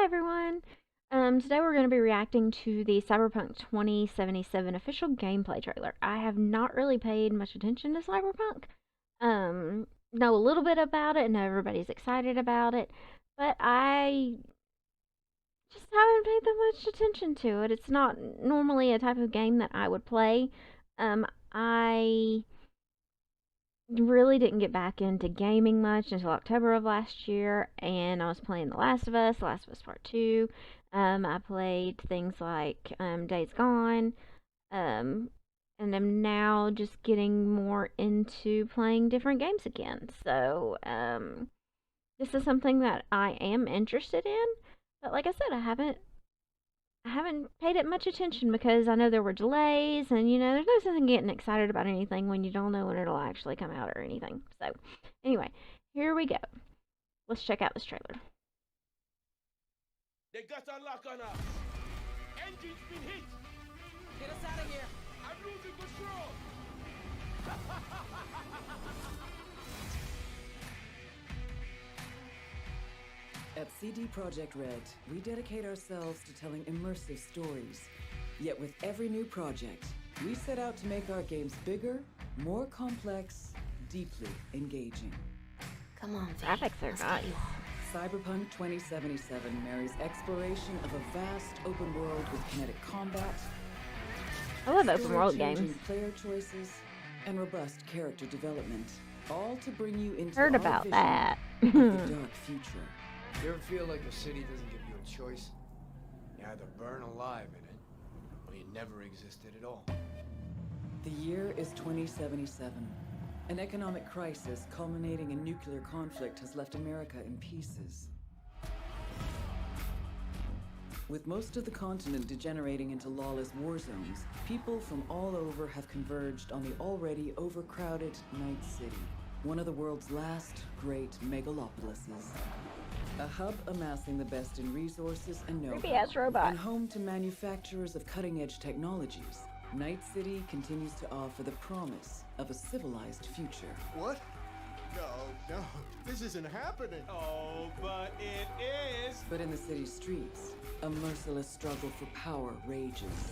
Hi everyone. Today we're going to be reacting to the Cyberpunk 2077 official gameplay trailer. I have not really paid much attention to Cyberpunk. Know a little bit about it, know everybody's excited about it, but I just haven't paid that much attention to it. It's not normally a type of game that I would play. I really didn't get back into gaming much until October of last year, and I was playing The Last of Us Part 2. I played things like Days Gone, um, and I'm now just getting more into playing different games again. So, this is something that I am interested in, but like I said, I haven't paid it much attention because I know there were delays, and there's no sense in getting excited about anything when you don't know when it'll actually come out or anything. So, anyway, here we go. Let's check out this trailer. They got a lock on us. Engine's been hit. Get us out of here. I'm losing control. At CD Projekt Red, we dedicate ourselves to telling immersive stories. Yet with every new project, we set out to make our games bigger, more complex, deeply engaging. Come on, graphics are nice. Cyberpunk 2077 marries exploration of a vast open world with kinetic combat, I love open world changing games. player choices, and robust character development, all to bring you into Heard our about vision that. of the dark future. You ever feel like the city doesn't give you a choice? You either burn alive in it, or you never existed at all. The year is 2077. An economic crisis culminating in nuclear conflict has left America in pieces. With most of the continent degenerating into lawless war zones, people from all over have converged on the already overcrowded Night City, one of the world's last great megalopolises. A hub amassing the best in resources and know-how, Creepy-ass robot. and home to manufacturers of cutting-edge technologies, Night City continues to offer the promise of a civilized future. What? No, this isn't happening. Oh, but it is. But in the city's streets, a merciless struggle for power rages.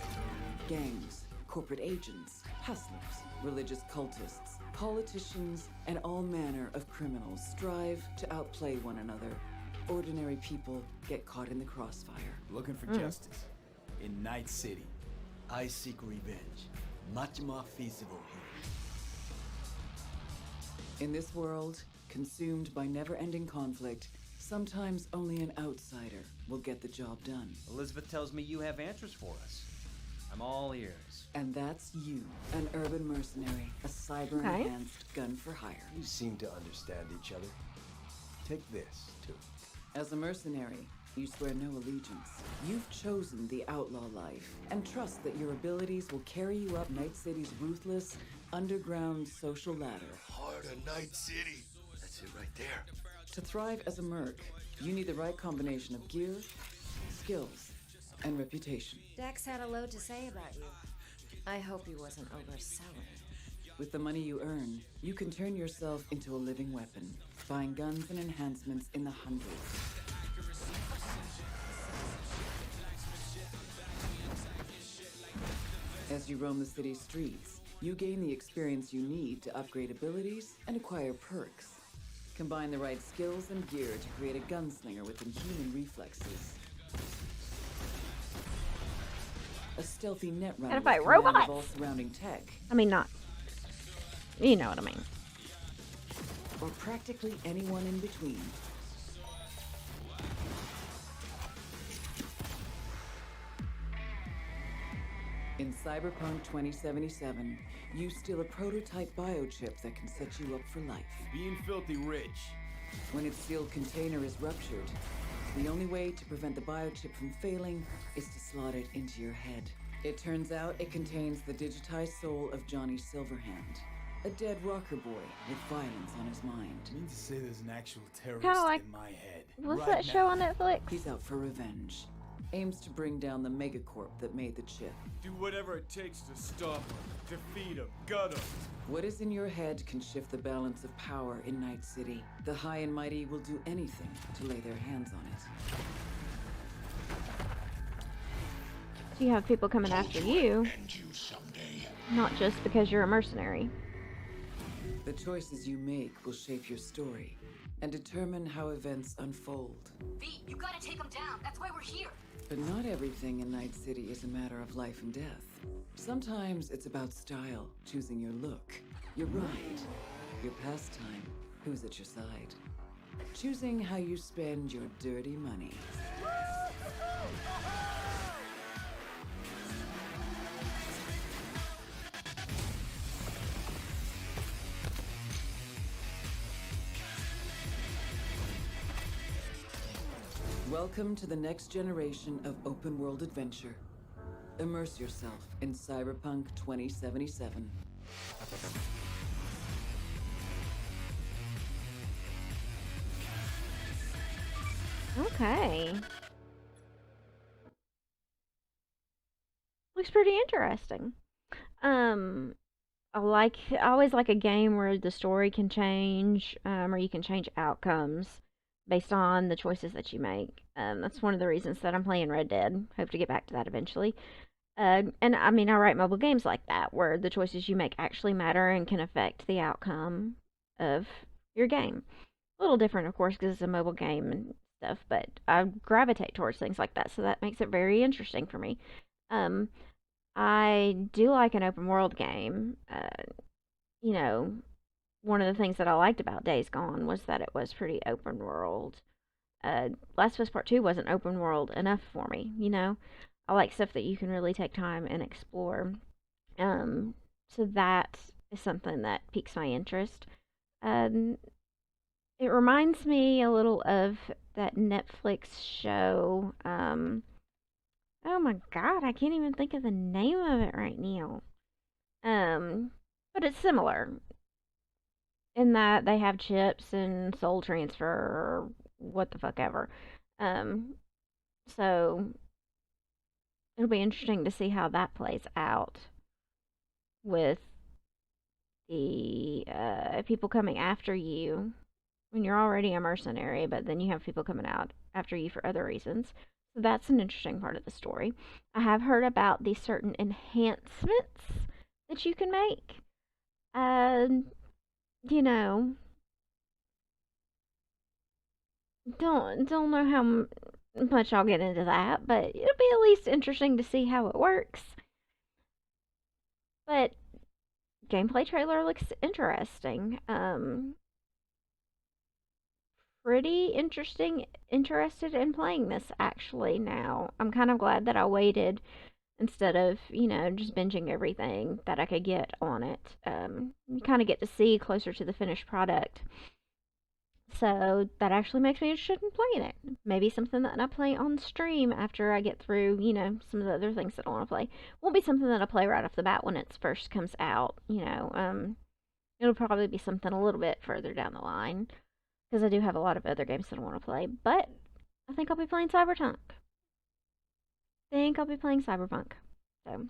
Gangs, corporate agents, hustlers, religious cultists, politicians, and all manner of criminals strive to outplay one another. Ordinary people get caught in the crossfire. Looking for justice in Night City. I seek revenge. Much more feasible here. In this world, consumed by never-ending conflict, sometimes only an outsider will get the job done. Elizabeth tells me you have answers for us. I'm all ears. And that's you, an urban mercenary, a cyber-enhanced gun for hire. You seem to understand each other. Take this, too. As a mercenary, you swear no allegiance. You've chosen the outlaw life and trust that your abilities will carry you up Night City's ruthless, underground social ladder. Heart of Night City. That's it right there. To thrive as a merc, you need the right combination of gear, skills, and reputation. Dex had a load to say about you. I hope he wasn't overselling. With the money you earn, you can turn yourself into a living weapon, buying guns and enhancements in the hundreds. As you roam the city's streets, you gain the experience you need to upgrade abilities and acquire perks. Combine the right skills and gear to create a gunslinger with inhuman reflexes. A stealthy net runner Gotta fight with command robots. of all surrounding tech. I mean, not. You know what I mean. Or practically anyone in between. In Cyberpunk 2077, you steal a prototype biochip that can set you up for life. Being filthy rich. When its sealed container is ruptured, the only way to prevent the biochip from failing is to slot it into your head. It turns out it contains the digitized soul of Johnny Silverhand, a dead rocker boy with violence on his mind. I mean to say there's an actual terrorist Kinda like- in my head. What's right that show now. on Netflix? He's out for revenge. Aims to bring down the megacorp that made the chip. Do whatever it takes to stop him, defeat him, gut him. What is in your head can shift the balance of power in Night City. The high and mighty will do anything to lay their hands on it. So you have people coming after you, not just because you're a mercenary. The choices you make will shape your story and determine how events unfold. V, you gotta take him down. That's why we're here. But not everything in Night City is a matter of life and death. Sometimes it's about style, choosing your look, your ride, your pastime, who's at your side. Choosing how you spend your dirty money. Welcome to the next generation of open world adventure. Immerse yourself in Cyberpunk 2077. Okay. Looks pretty interesting. I always like a game where the story can change, or you can change outcomes based on the choices that you make. That's one of the reasons that I'm playing Red Dead. Hope to get back to that eventually. And I mean, I write mobile games like that, where the choices you make actually matter and can affect the outcome of your game. A little different, of course, because it's a mobile game and stuff, but I gravitate towards things like that, so that makes it very interesting for me. Um, I do like an open world game. You know, one of the things that I liked about Days Gone was that it was pretty open world. Last of Us Part 2 wasn't open world enough for me, you know? I like stuff that you can really take time and explore. Um, so that is something that piques my interest. Um, it reminds me a little of that Netflix show. Oh my God, I can't even think of the name of it right now. Um, but it's similar in that they have chips and soul transfer or what the fuck ever. Um, so it'll be interesting to see how that plays out with the people coming after you when you're already a mercenary, but then you have people coming out after you for other reasons. So that's an interesting part of the story. I have heard about the certain enhancements that you can make. Um, you know, don't know how much I'll get into that, but it'll be at least interesting to see how it works. But gameplay trailer looks interesting. Pretty interested in playing this actually now. I'm kind of glad that I waited instead of, just binging everything that I could get on it. You kind of get to see closer to the finished product. So that actually makes me interested in playing it. Maybe something that I play on stream after I get through, some of the other things that I want to play. Won't be something that I play right off the bat when it first comes out. It'll probably be something a little bit further down the line because I do have a lot of other games that I want to play. But I think I'll be playing Cyberpunk. So